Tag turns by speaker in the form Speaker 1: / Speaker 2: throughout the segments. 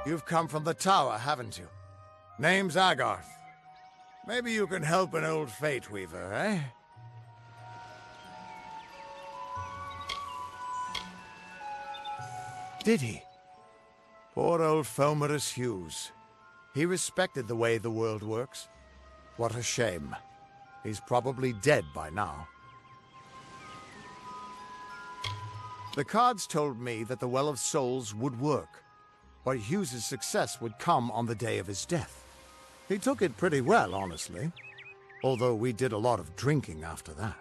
Speaker 1: You've come from the tower, haven't you? Name's Agarth. Maybe you can help an old Fate Weaver, eh? Did he? Poor old Fomerus Hughes. He respected the way the world works. What a shame. He's probably dead by now. The cards told me that the Well of Souls would work, but Hughes's success would come on the day of his death. He took it pretty well, honestly, although we did a lot of drinking after that.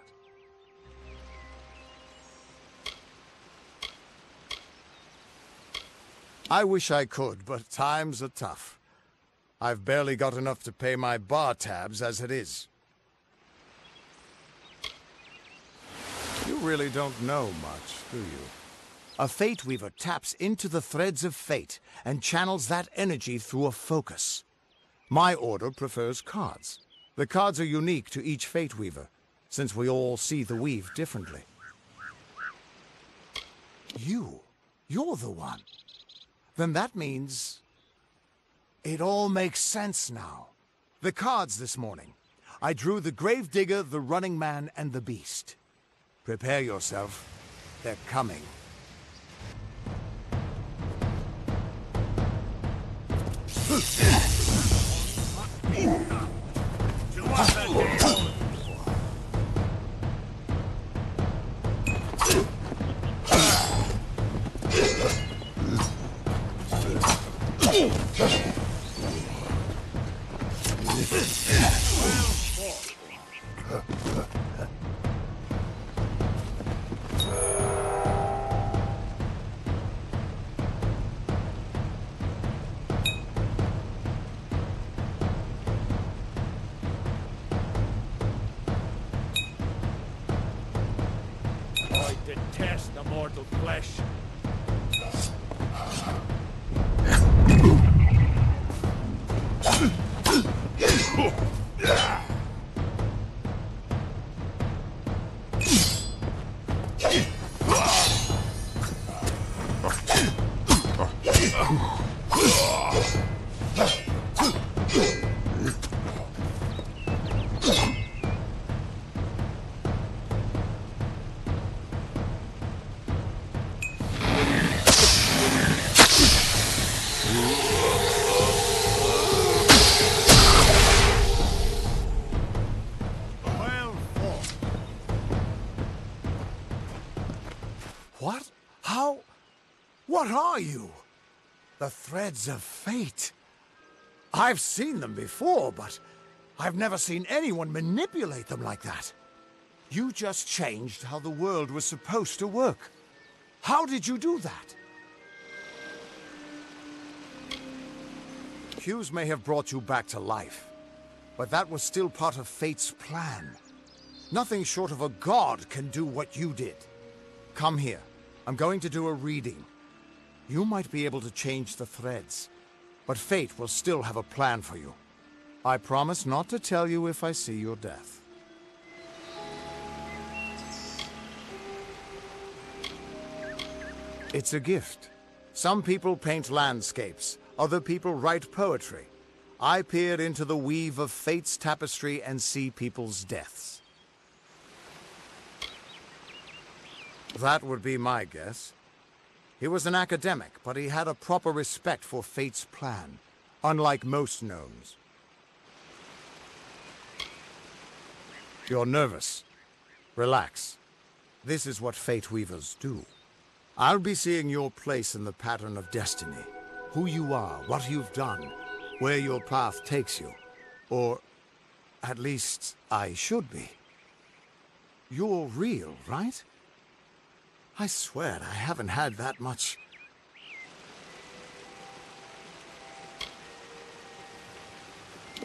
Speaker 1: I wish I could, but times are tough. I've barely got enough to pay my bar tabs as it is. You really don't know much, do you? A Fate Weaver taps into the threads of fate and channels that energy through a focus. My order prefers cards. The cards are unique to each Fate Weaver, since we all see the weave differently. You're the one. Then that means... it all makes sense now. The cards this morning. I drew the Gravedigger, the Running Man, and the Beast. Prepare yourself. They're coming.
Speaker 2: I detest the mortal flesh.
Speaker 1: What? How? What are you? The threads of fate. I've seen them before, but I've never seen anyone manipulate them like that. You just changed how the world was supposed to work. How did you do that? Hughes may have brought you back to life, but that was still part of fate's plan. Nothing short of a god can do what you did. Come here. I'm going to do a reading. You might be able to change the threads, but fate will still have a plan for you. I promise not to tell you if I see your death. It's a gift. Some people paint landscapes, other people write poetry. I peer into the weave of fate's tapestry and see people's deaths. That would be my guess. He was an academic, but he had a proper respect for fate's plan, unlike most gnomes. You're nervous. Relax. This is what Fate Weavers do. I'll be seeing your place in the pattern of destiny. Who you are, what you've done, where your path takes you. Or, at least, I should be. You're real, right? I swear I haven't had that much.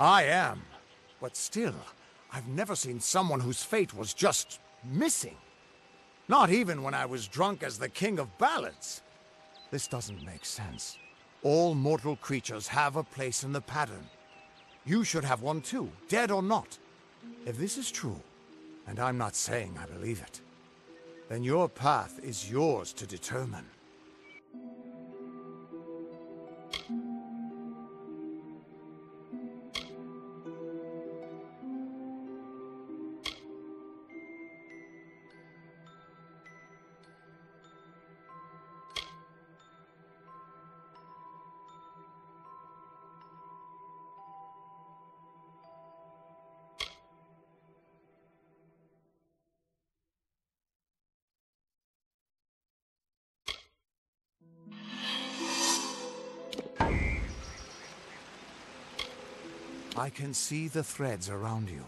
Speaker 1: I am. But still, I've never seen someone whose fate was just missing. Not even when I was drunk as the King of Ballads. This doesn't make sense. All mortal creatures have a place in the pattern. You should have one too, dead or not. If this is true, and I'm not saying I believe it, then your path is yours to determine. I can see the threads around you,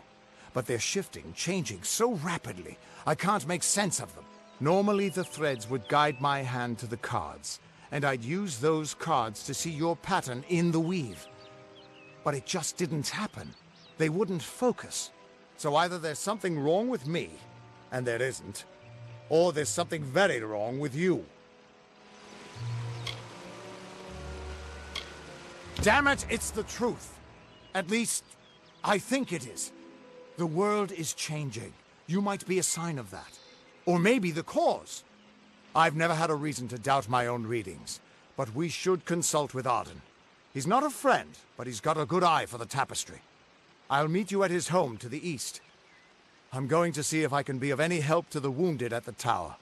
Speaker 1: but they're shifting, changing so rapidly, I can't make sense of them. Normally the threads would guide my hand to the cards, and I'd use those cards to see your pattern in the weave. But it just didn't happen. They wouldn't focus. So either there's something wrong with me, and there isn't, or there's something very wrong with you. Damn it, it's the truth. At least, I think it is. The world is changing. You might be a sign of that. Or maybe the cause. I've never had a reason to doubt my own readings, but we should consult with Arden. He's not a friend, but he's got a good eye for the tapestry. I'll meet you at his home to the east. I'm going to see if I can be of any help to the wounded at the tower.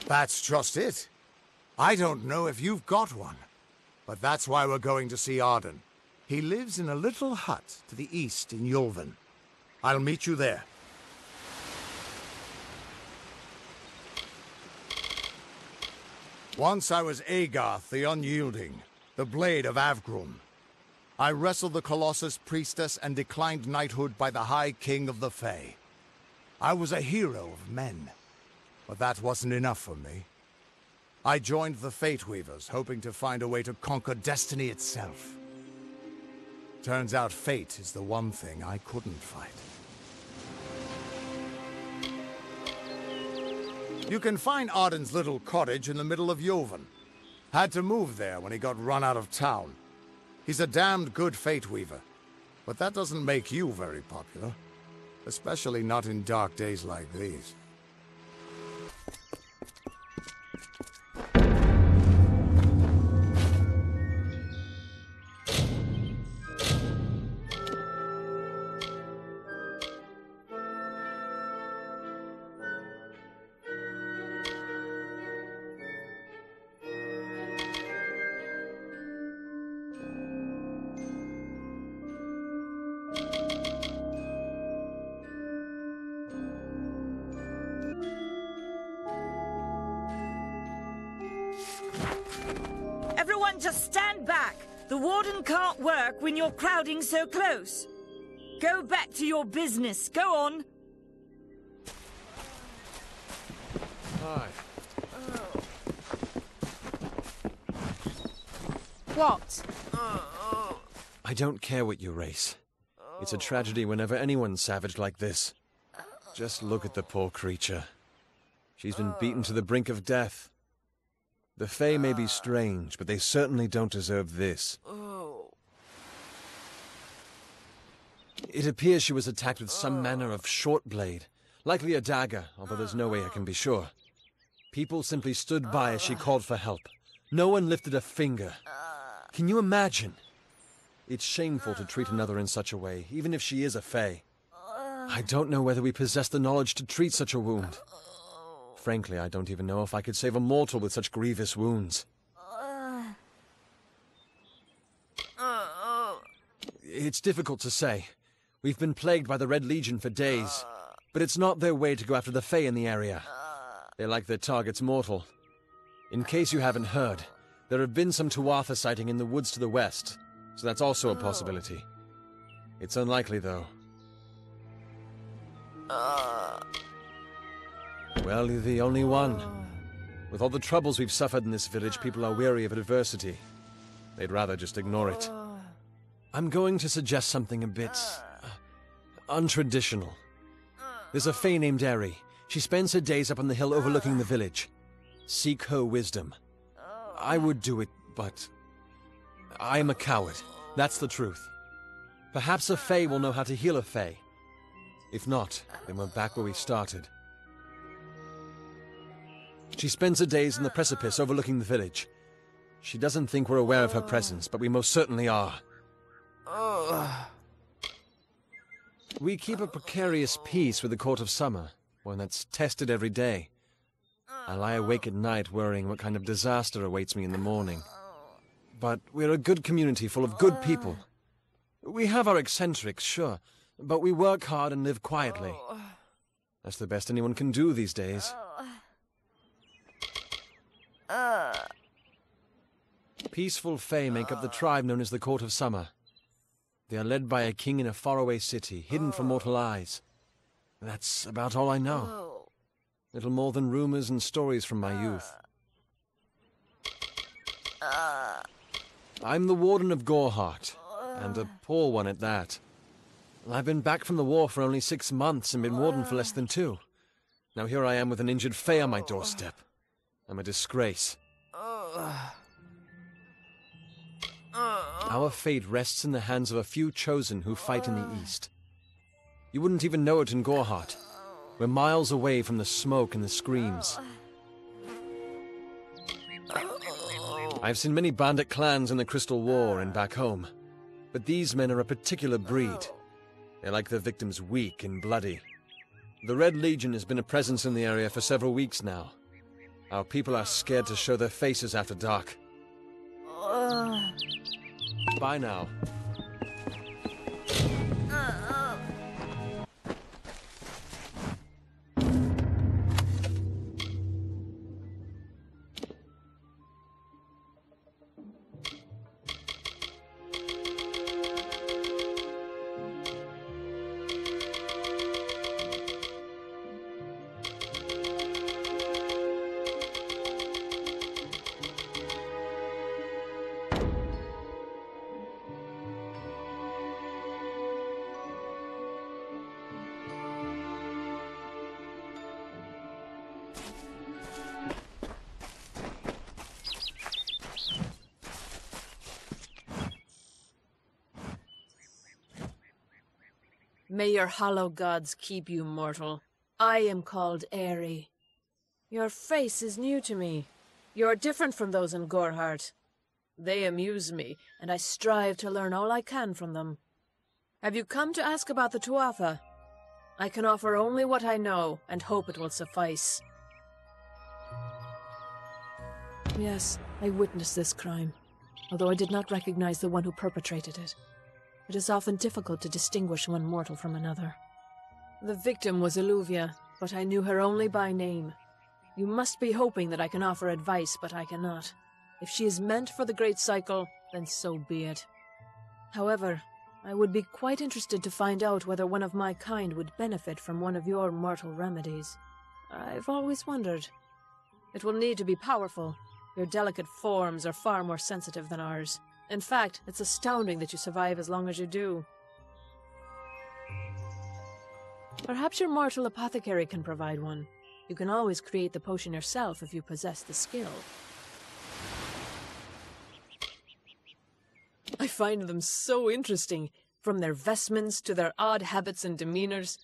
Speaker 1: That's just it. I don't know if you've got one, but that's why we're going to see Arden. He lives in a little hut to the east in Yulven. I'll meet you there. Once I was Agarth the Unyielding, the Blade of Avgrum. I wrestled the Colossus Priestess and declined knighthood by the High King of the Fae. I was a hero of men, but that wasn't enough for me. I joined the Fate Weavers, hoping to find a way to conquer destiny itself. Turns out fate is the one thing I couldn't fight. You can find Arden's little cottage in the middle of Yulven. Had to move there when he got run out of town. He's a damned good Fate Weaver, but that doesn't make you very popular. Especially not in dark days like these.
Speaker 3: Everyone just stand back. The warden can't work when you're crowding so close. Go back to your business. Go on.
Speaker 4: Hi.
Speaker 5: What?
Speaker 4: I don't care what you race. It's a tragedy whenever anyone's savage like this. Just look at the poor creature. She's been beaten to the brink of death. The Fae may be strange, but they certainly don't deserve this. It appears she was attacked with some manner of short blade, likely a dagger, although there's no way I can be sure. People simply stood by as she called for help. No one lifted a finger. Can you imagine? It's shameful to treat another in such a way, even if she is a Fae. I don't know whether we possess the knowledge to treat such a wound. Frankly, I don't even know if I could save a mortal with such grievous wounds. It's difficult to say. We've been plagued by the Red Legion for days, but it's not their way to go after the Fae in the area. They like their targets mortal. In case you haven't heard, there have been some Tuatha sighting in the woods to the west, so that's also a possibility. It's unlikely, though. Well, you're the only one. With all the troubles we've suffered in this village, people are weary of adversity. They'd rather just ignore it. I'm going to suggest something a bit untraditional. There's a Fae named Eri. She spends her days up on the hill overlooking the village. Seek her wisdom. I would do it, but I'm a coward. That's the truth. Perhaps a Fae will know how to heal a Fae. If not, then we're back where we started. She spends her days in the precipice overlooking the village. She doesn't think we're aware of her presence, but we most certainly are. We keep a precarious peace with the Court of Summer, one that's tested every day. I lie awake at night worrying what kind of disaster awaits me in the morning. But we're a good community full of good people. We have our eccentrics, sure, but we work hard and live quietly. That's the best anyone can do these days. Peaceful Fae make up the tribe known as the Court of Summer. They are led by a king in a faraway city, hidden from mortal eyes. That's about all I know. Little more than rumors and stories from my youth. I'm the Warden of Goreheart, and a poor one at that. I've been back from the war for only 6 months and been Warden for less than 2. Now here I am with an injured Fae on my doorstep. I'm a disgrace. Our fate rests in the hands of a few chosen who fight in the east. You wouldn't even know it in Goreheart. We're miles away from the smoke and the screams. I've seen many bandit clans in the Crystal War and back home, but these men are a particular breed. They like their victims weak and bloody. The Red Legion has been a presence in the area for several weeks now. Our people are scared to show their faces after dark. Bye now.
Speaker 5: May your hollow gods keep you, mortal. I am called Aerie. Your face is new to me. You're different from those in Goreheart. They amuse me, and I strive to learn all I can from them. Have you come to ask about the Tuatha? I can offer only what I know, and hope it will suffice. Yes, I witnessed this crime, although I did not recognize the one who perpetrated it. It is often difficult to distinguish one mortal from another. The victim was Illuvia, but I knew her only by name. You must be hoping that I can offer advice, but I cannot. If she is meant for the Great Cycle, then so be it. However, I would be quite interested to find out whether one of my kind would benefit from one of your mortal remedies. I've always wondered. It will need to be powerful. Your delicate forms are far more sensitive than ours. In fact, it's astounding that you survive as long as you do. Perhaps your mortal apothecary can provide one. You can always create the potion yourself if you possess the skill. I find them so interesting, from their vestments to their odd habits and demeanors.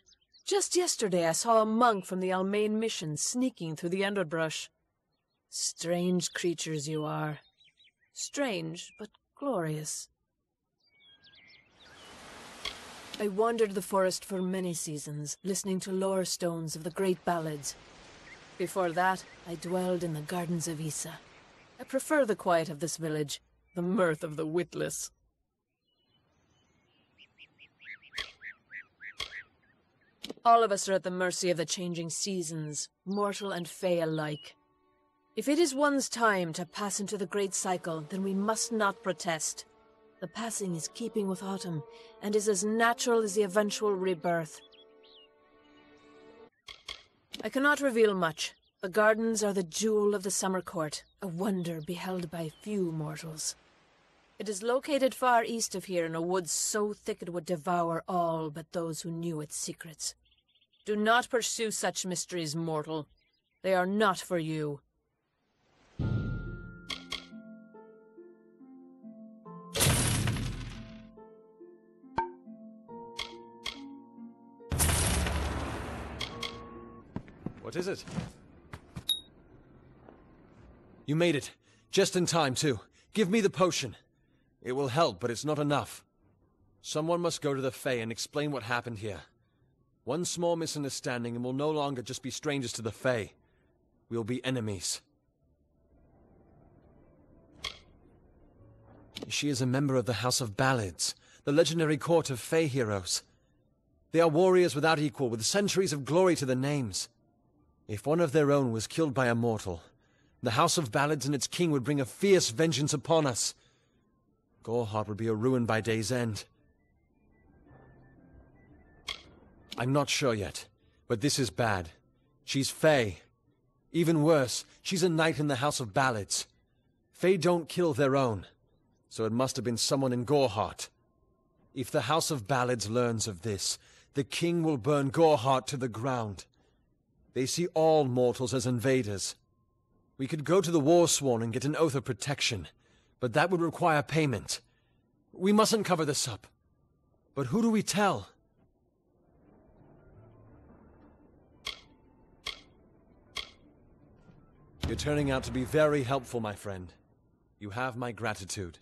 Speaker 5: Just yesterday I saw a monk from the Almain mission sneaking through the underbrush. Strange creatures you are. Strange, but glorious. I wandered the forest for many seasons, listening to lore stones of the great ballads. Before that, I dwelled in the gardens of Issa. I prefer the quiet of this village, the mirth of the witless. All of us are at the mercy of the changing seasons, mortal and fey alike. If it is one's time to pass into the Great Cycle, then we must not protest. The passing is keeping with autumn, and is as natural as the eventual rebirth. I cannot reveal much. The gardens are the jewel of the summer court, a wonder beheld by few mortals. It is located far east of here in a wood so thick it would devour all but those who knew its secrets. Do not pursue such mysteries, mortal. They are not for you.
Speaker 4: What is it? You made it. Just in time, too. Give me the potion. It will help, but it's not enough. Someone must go to the Fae and explain what happened here. One small misunderstanding and we'll no longer just be strangers to the Fae. We'll be enemies. She is a member of the House of Ballads, the legendary court of Fae heroes. They are warriors without equal, with centuries of glory to their names. If one of their own was killed by a mortal, The House of Ballads and its king would bring a fierce vengeance upon us. Goreheart would be a ruin by day's end. I'm not sure yet, but this is bad. She's Fae. Even worse, she's a knight in the House of Ballads. Fae don't kill their own, so it must have been someone in Goreheart. If the House of Ballads learns of this, the king will burn Goreheart to the ground. They see all mortals as invaders. We could go to the Warsworn and get an oath of protection, but that would require payment. We mustn't cover this up. But who do we tell? You're turning out to be very helpful, my friend. You have my gratitude.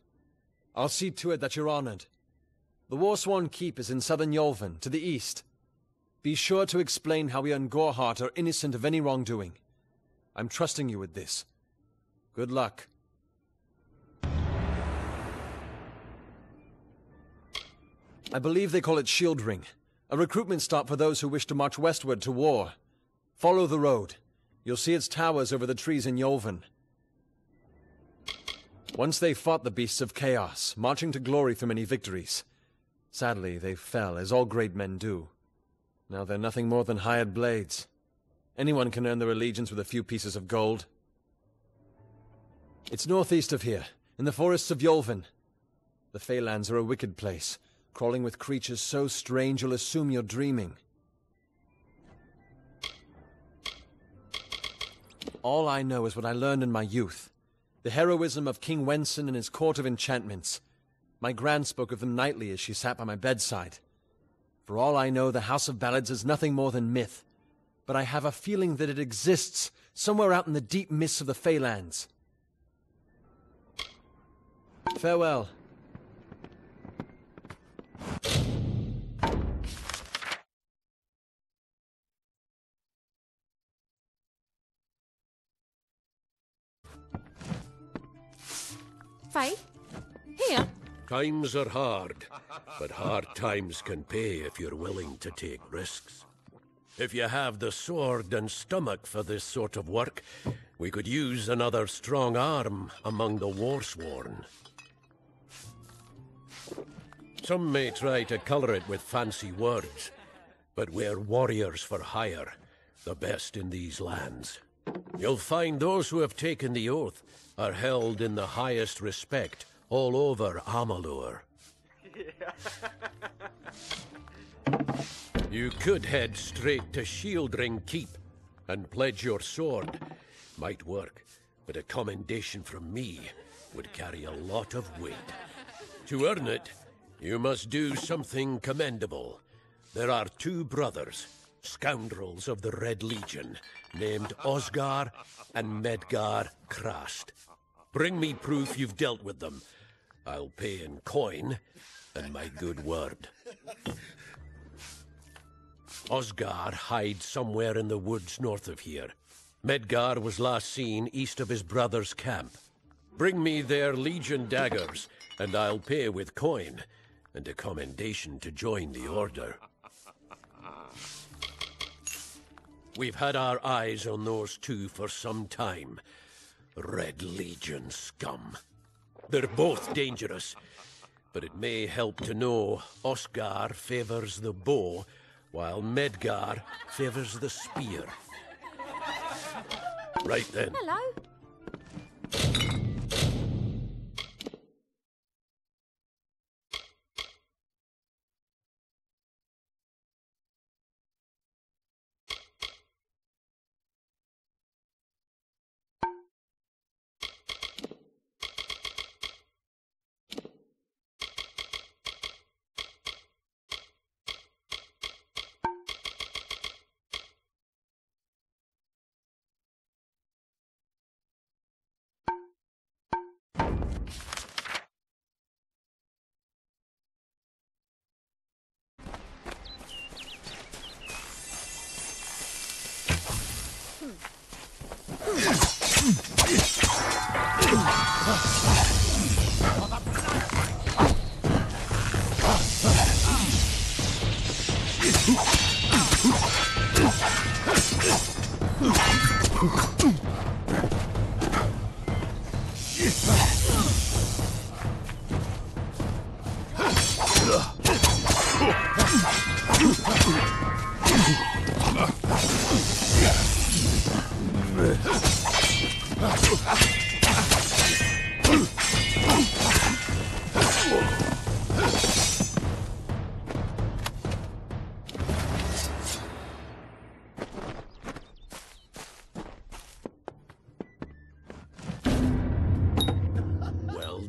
Speaker 4: I'll see to it that you're honored. The Warsworn Keep is in southern Yolven, to the east. Be sure to explain how we and Goreheart are innocent of any wrongdoing. I'm trusting you with this. Good luck. I believe they call it Shield Ring, a recruitment stop for those who wish to march westward to war. Follow the road. You'll see its towers over the trees in Yolven. Once they fought the beasts of chaos, marching to glory through many victories. Sadly, they fell, as all great men do. Now they're nothing more than hired blades. Anyone can earn their allegiance with a few pieces of gold. It's northeast of here, in the forests of Yolven. The Feylands are a wicked place, crawling with creatures so strange you'll assume you're dreaming. All I know is what I learned in my youth. The heroism of King Wenson and his court of enchantments. My gran spoke of them nightly as she sat by my bedside. For all I know, the House of Ballads is nothing more than myth. But I have a feeling that it exists somewhere out in the deep mists of the Feylands. Farewell.
Speaker 5: Faye? Here?
Speaker 2: Times are hard, but hard times can pay if you're willing to take risks. If you have the sword and stomach for this sort of work, we could use another strong arm among the Warsworn. Some may try to color it with fancy words, but we're warriors for hire, the best in these lands. You'll find those who have taken the oath are held in the highest respect all over Amalur. You could head straight to Shieldring Keep and pledge your sword. Might work, but a commendation from me would carry a lot of weight. To earn it, you must do something commendable. There are two brothers, scoundrels of the Red Legion, named Osgar and Medgar Krast. Bring me proof you've dealt with them. I'll pay in coin and my good word. Osgar hides somewhere in the woods north of here. Medgar was last seen east of his brother's camp. Bring me their Legion daggers, and I'll pay with coin, and a commendation to join the order. We've had our eyes on those two for some time. Red Legion scum. They're both dangerous, but it may help to know Oscar favors the bow, while Medgar favors the spear. Right then.
Speaker 5: Hello.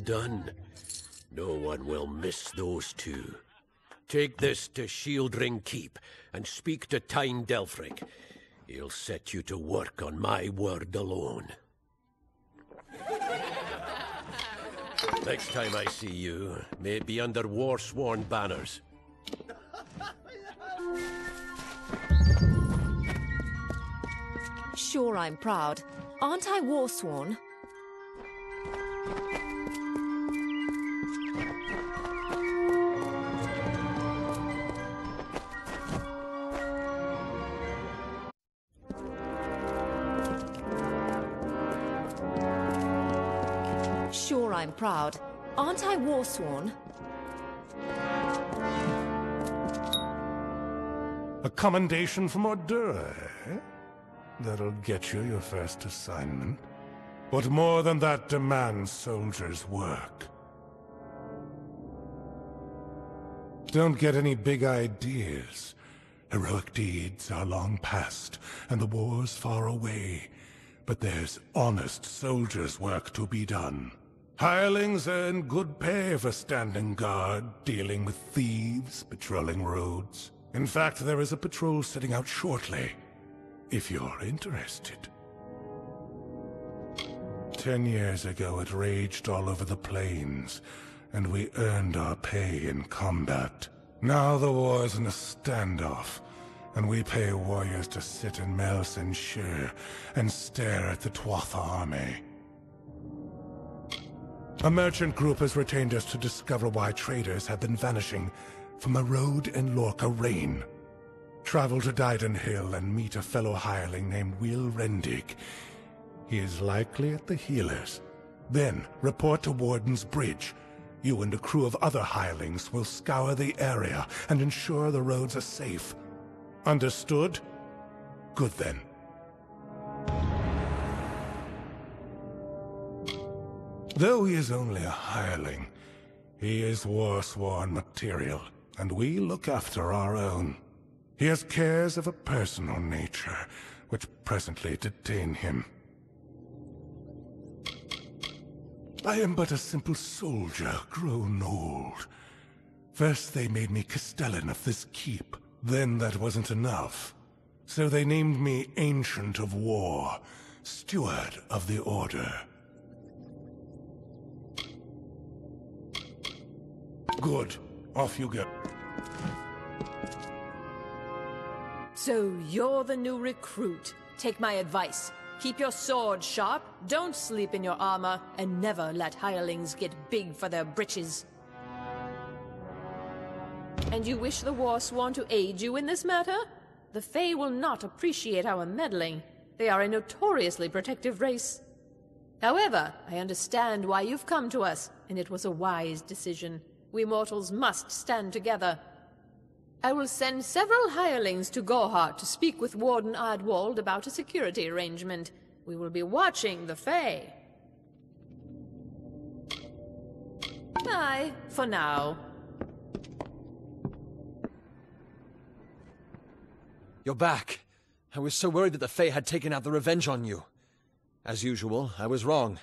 Speaker 2: done. No one will miss those two. Take this to Shieldring Keep and speak to Tyne Delfric. He'll set you to work on my word alone. Next time I see you, may it be under war-sworn banners.
Speaker 6: Sure, I'm proud. Aren't I war-sworn? Sure, I'm proud. Aren't I war-sworn?
Speaker 7: A commendation from Ordura, eh? That'll get you your first assignment. What more than that demands soldiers' work? Don't get any big ideas. Heroic deeds are long past, and the war's far away. But there's honest soldiers' work to be done. Hirelings earn good pay for standing guard, dealing with thieves, patrolling roads. In fact, there is a patrol setting out shortly, if you're interested. 10 years ago, it raged all over the plains, and we earned our pay in combat. Now the war's in a standoff, and we pay warriors to sit in Mels and Shur and stare at the Tuatha army. A merchant group has retained us to discover why traders have been vanishing from a road in Lorca Rain. Travel to Dyden Hill and meet a fellow hireling named Will Rendig. He is likely at the healers. Then report to Warden's Bridge. You and a crew of other hirelings will scour the area and ensure the roads are safe. Understood? Good then. Though he is only a hireling, he is war-sworn material, and we look after our own. He has cares of a personal nature, which presently detain him. I am but a simple soldier, grown old. First they made me Castellan of this keep. Then that wasn't enough. So they named me Ancient of War, Steward of the Order. Good. Off you go.
Speaker 5: So you're the new recruit. Take my advice. Keep your sword sharp, don't sleep in your armor, and never let hirelings get big for their britches. And you wish the Warsworn to aid you in this matter? The Fae will not appreciate our meddling. They are a notoriously protective race. However, I understand why you've come to us, and it was a wise decision. We mortals must stand together. I will send several hirelings to Gorhart to speak with Warden Ardwald about a security arrangement. We will be watching the Fae. Aye, for now.
Speaker 4: You're back. I was so worried that the Fae had taken out the revenge on you. As usual, I was wrong.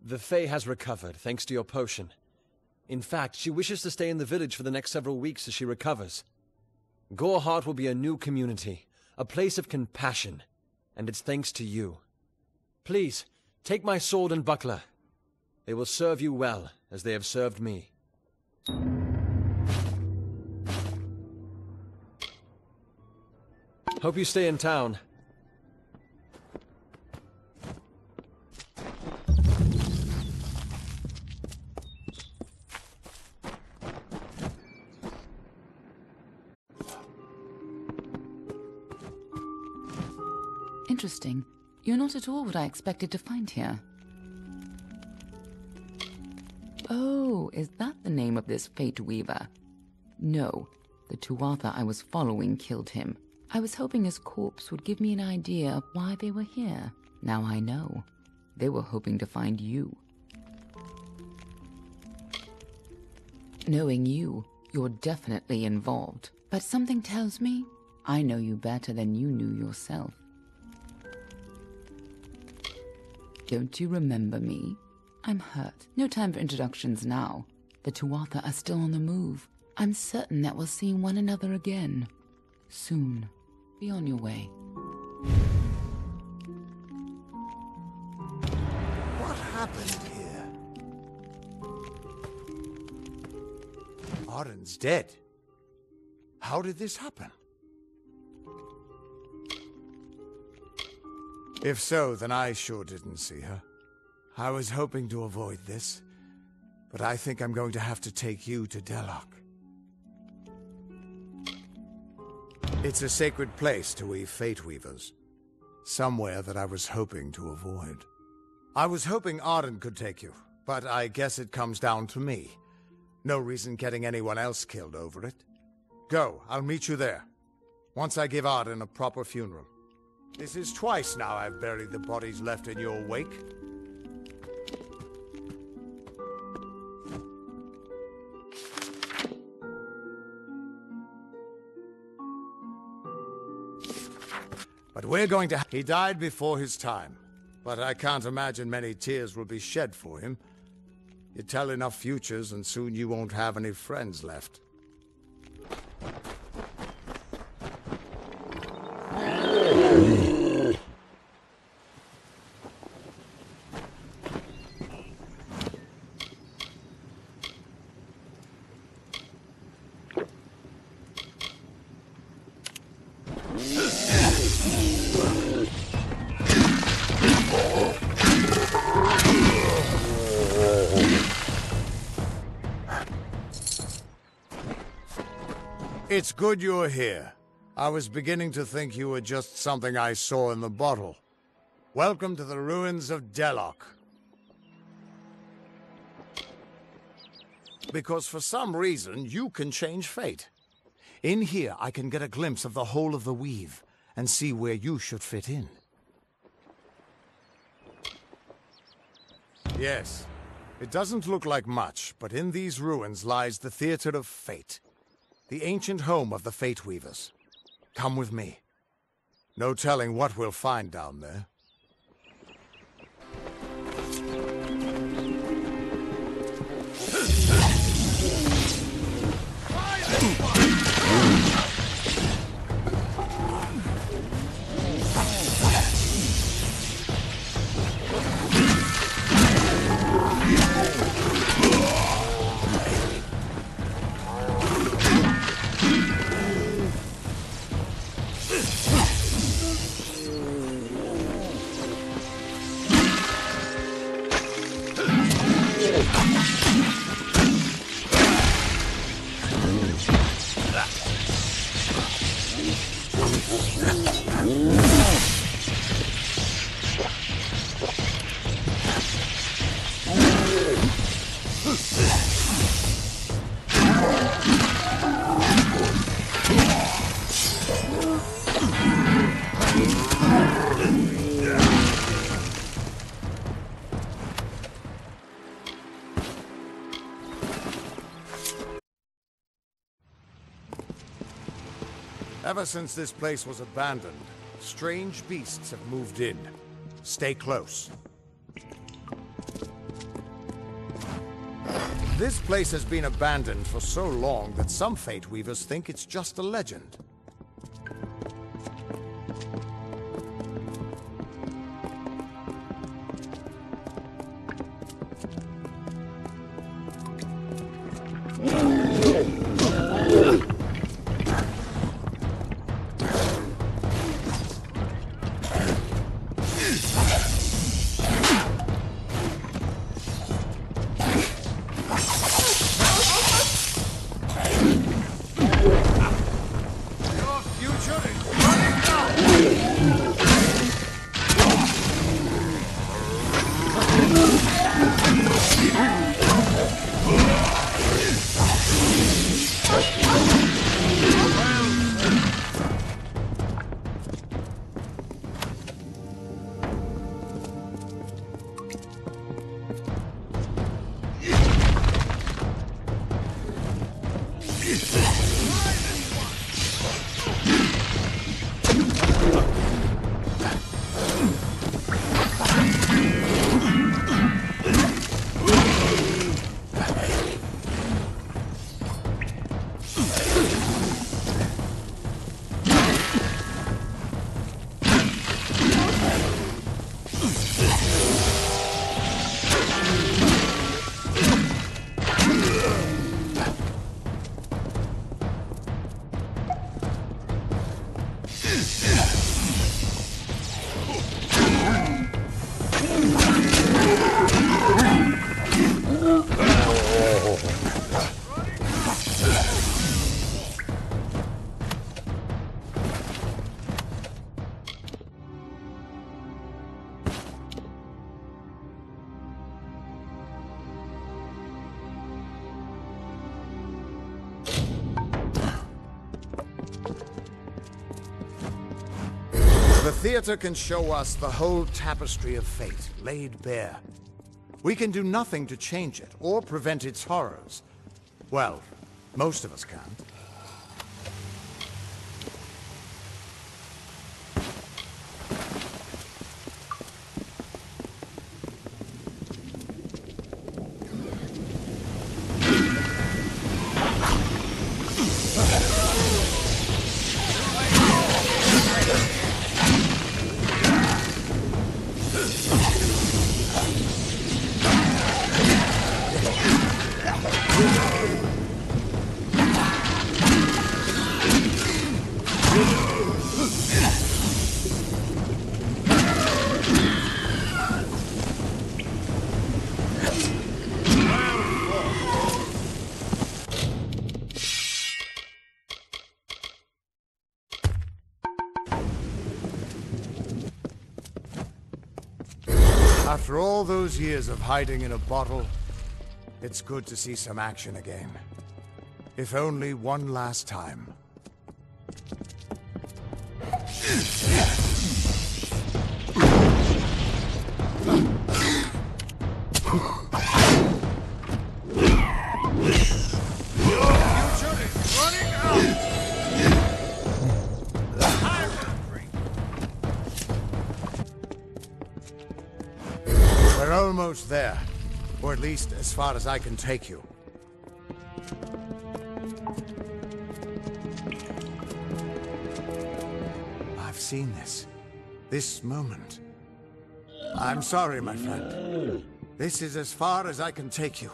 Speaker 4: The Fae has recovered, thanks to your potion. In fact, she wishes to stay in the village for the next several weeks as she recovers. Gorhart will be a new community, a place of compassion, and it's thanks to you. Please, take my sword and buckler. They will serve you well, as they have served me. Hope you stay in town.
Speaker 8: Interesting. You're not at all what I expected to find here. Oh, is that the name of this Fate Weaver? No, the Tuatha I was following killed him. I was hoping his corpse would give me an idea of why they were here. Now I know. They were hoping to find you. Knowing you, you're definitely involved. But something tells me I know you better than you knew yourself. Don't you remember me? I'm hurt. No time for introductions now. The Tuatha are still on the move. I'm certain that we'll see one another again. Soon. Be on your way.
Speaker 1: What happened here? Arden's dead. How did this happen? If so, then I sure didn't see her. I was hoping to avoid this, but I think I'm going to have to take you to Delok. It's a sacred place to we Fate Weavers. Somewhere that I was hoping to avoid. I was hoping Arden could take you, but I guess it comes down to me. No reason getting anyone else killed over it. Go, I'll meet you there. Once I give Arden a proper funeral. This is twice now I've buried the bodies left in your wake. But we're going to... He died before his time, but I can't imagine many tears will be shed for him. You tell enough futures and soon you won't have any friends left. It's good you're here. I was beginning to think you were just something I saw in the bottle. Welcome to the ruins of Delok. Because for some reason, you can change fate. In here, I can get a glimpse of the whole of the weave, and see where you should fit in. Yes, it doesn't look like much, but in these ruins lies the Theater of Fate. The ancient home of the Fate Weavers. Come with me. No telling what we'll find down there. Ever since this place was abandoned, strange beasts have moved in. Stay close. This place has been abandoned for so long that some Fate Weavers think it's just a legend. The theater can show us the whole tapestry of fate, laid bare. We can do nothing to change it, or prevent its horrors. Well, most of us can't. After all those years of hiding in a bottle, it's good to see some action again. If only one last time. We're almost there. Or at least as far as I can take you. I've seen this. This moment. I'm sorry, my friend. This is as far as I can take you.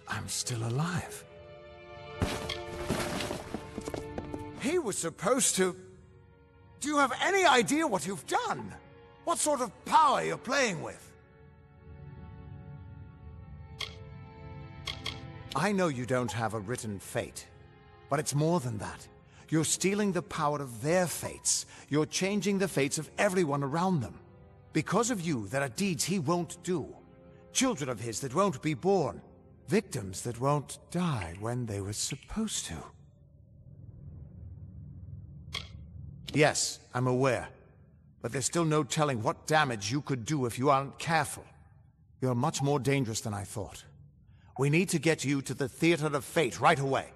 Speaker 1: I'm still alive. He was supposed to... Do you have any idea what you've done? What sort of power you're playing with? I know you don't have a written fate, but it's more than that. You're stealing the power of their fates. You're changing the fates of everyone around them. Because of you, there are deeds he won't do. Children of his that won't be born. Victims that won't die when they were supposed to. Yes, I'm aware. But there's still no telling what damage you could do if you aren't careful. You're much more dangerous than I thought. We need to get you to the Theater of Fate right away.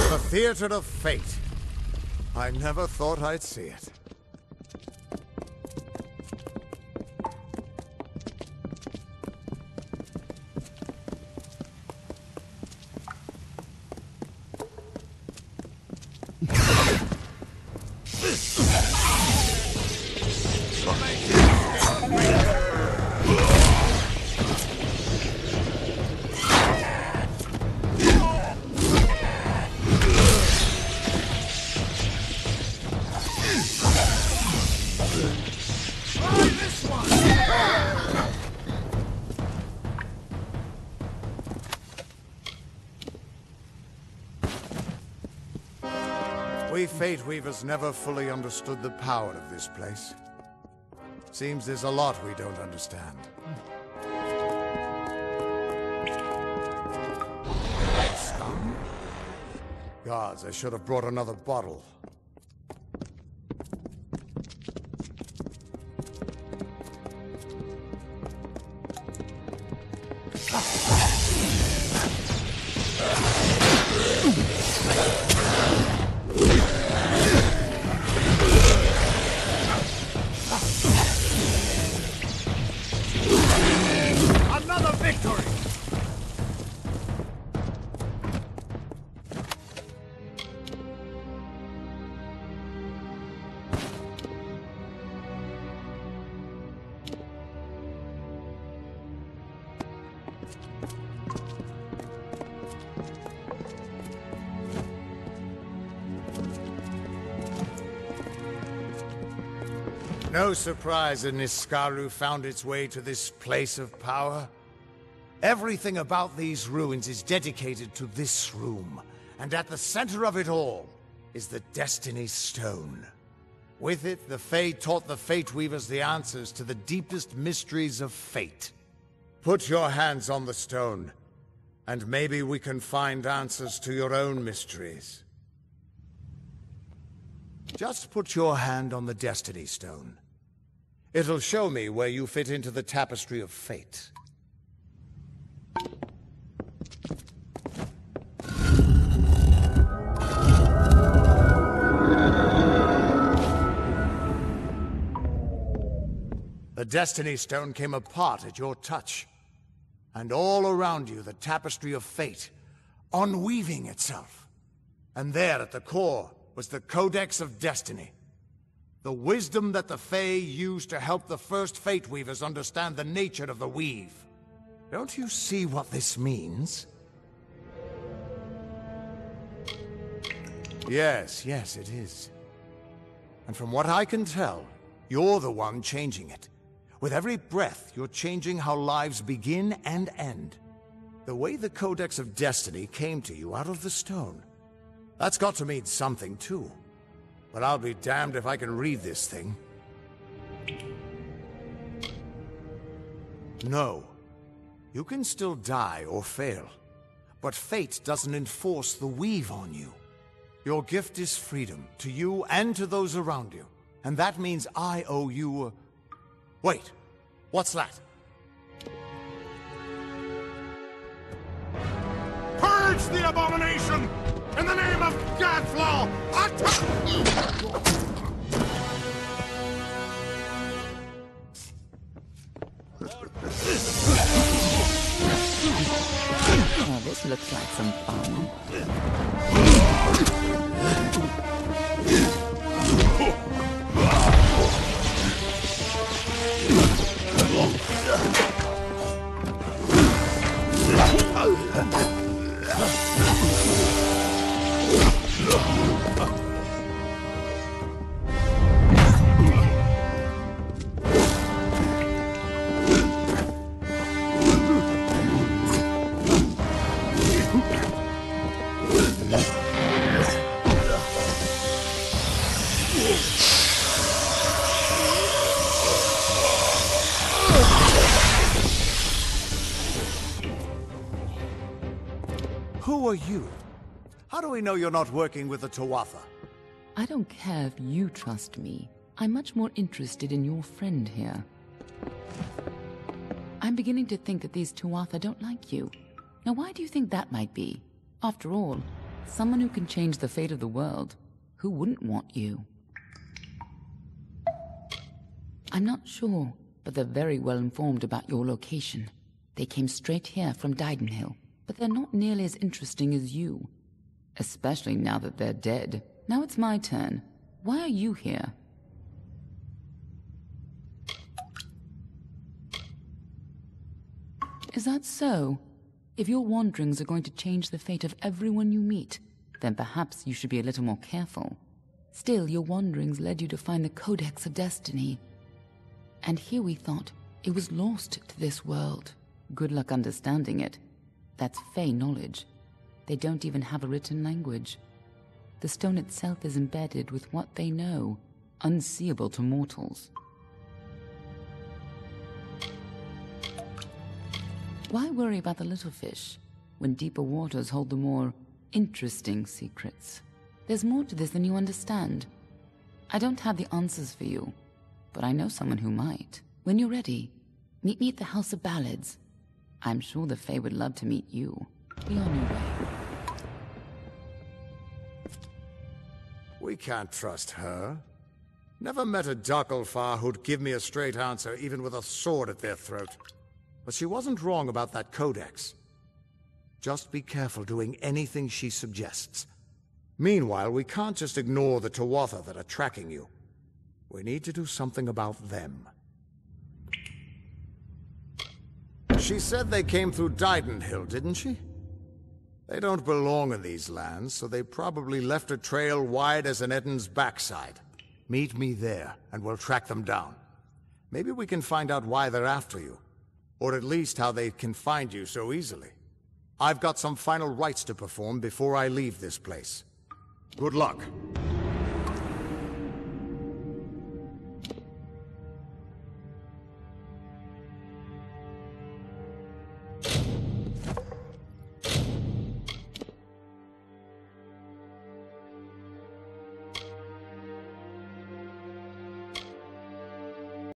Speaker 1: The Theater of Fate. I never thought I'd see it. We Fate Weavers never fully understood the power of this place. Seems there's a lot we don't understand. Scum? Gods, I should have brought another bottle. Another victory! No surprise that Niskaru found its way to this place of power. Everything about these ruins is dedicated to this room, and at the center of it all is the Destiny Stone. With it, the Fae taught the Fate Weavers the answers to the deepest mysteries of fate. Put your hands on the stone, and maybe we can find answers to your own mysteries. Just put your hand on the Destiny Stone. It'll show me where you fit into the tapestry of fate. The Destiny Stone came apart at your touch, and all around you the tapestry of fate, unweaving itself. And there at the core was the Codex of Destiny. The wisdom that the Fae used to help the first Fate Weavers understand the nature of the weave. Don't you see what this means? Yes, it is. And from what I can tell, you're the one changing it. With every breath, you're changing how lives begin and end. The way the Codex of Destiny came to you out of the stone. That's got to mean something, too. But I'll be damned if I can read this thing. No. You can still die or fail. But fate doesn't enforce the weave on you. Your gift is freedom, to you and to those around you. And that means I owe you a... Wait. What's that?
Speaker 7: Purge the abomination! In the name of Godflaw!
Speaker 8: Oh, this looks like some fun.
Speaker 1: Who are you? How do we know you're not working with the Tuatha?
Speaker 8: I don't care if you trust me. I'm much more interested in your friend here. I'm beginning to think that these Tuatha don't like you. Now why do you think that might be? After all, someone who can change the fate of the world, who wouldn't want you? I'm not sure, but they're very well informed about your location. They came straight here from Didenhill, but they're not nearly as interesting as you. Especially now that they're dead. Now it's my turn. Why are you here? Is that so? If your wanderings are going to change the fate of everyone you meet, then perhaps you should be a little more careful. Still, your wanderings led you to find the Codex of Destiny. And here we thought it was lost to this world. Good luck understanding it. That's Fey knowledge. They don't even have a written language. The stone itself is embedded with what they know, unseeable to mortals. Why worry about the little fish, when deeper waters hold the more interesting secrets? There's more to this than you understand. I don't have the answers for you, but I know someone who might. When you're ready, meet me at the House of Ballads. I'm sure the Fae would love to meet you. Be on your way.
Speaker 1: We can't trust her. Never met a Darkelfar who'd give me a straight answer, even with a sword at their throat. But she wasn't wrong about that codex. Just be careful doing anything she suggests. Meanwhile, we can't just ignore the Tuatha that are tracking you. We need to do something about them. She said they came through Didenhill, didn't she? They don't belong in these lands, so they probably left a trail wide as an Eden's backside. Meet me there, and we'll track them down. Maybe we can find out why they're after you. Or at least how they can find you so easily. I've got some final rites to perform before I leave this place. Good luck.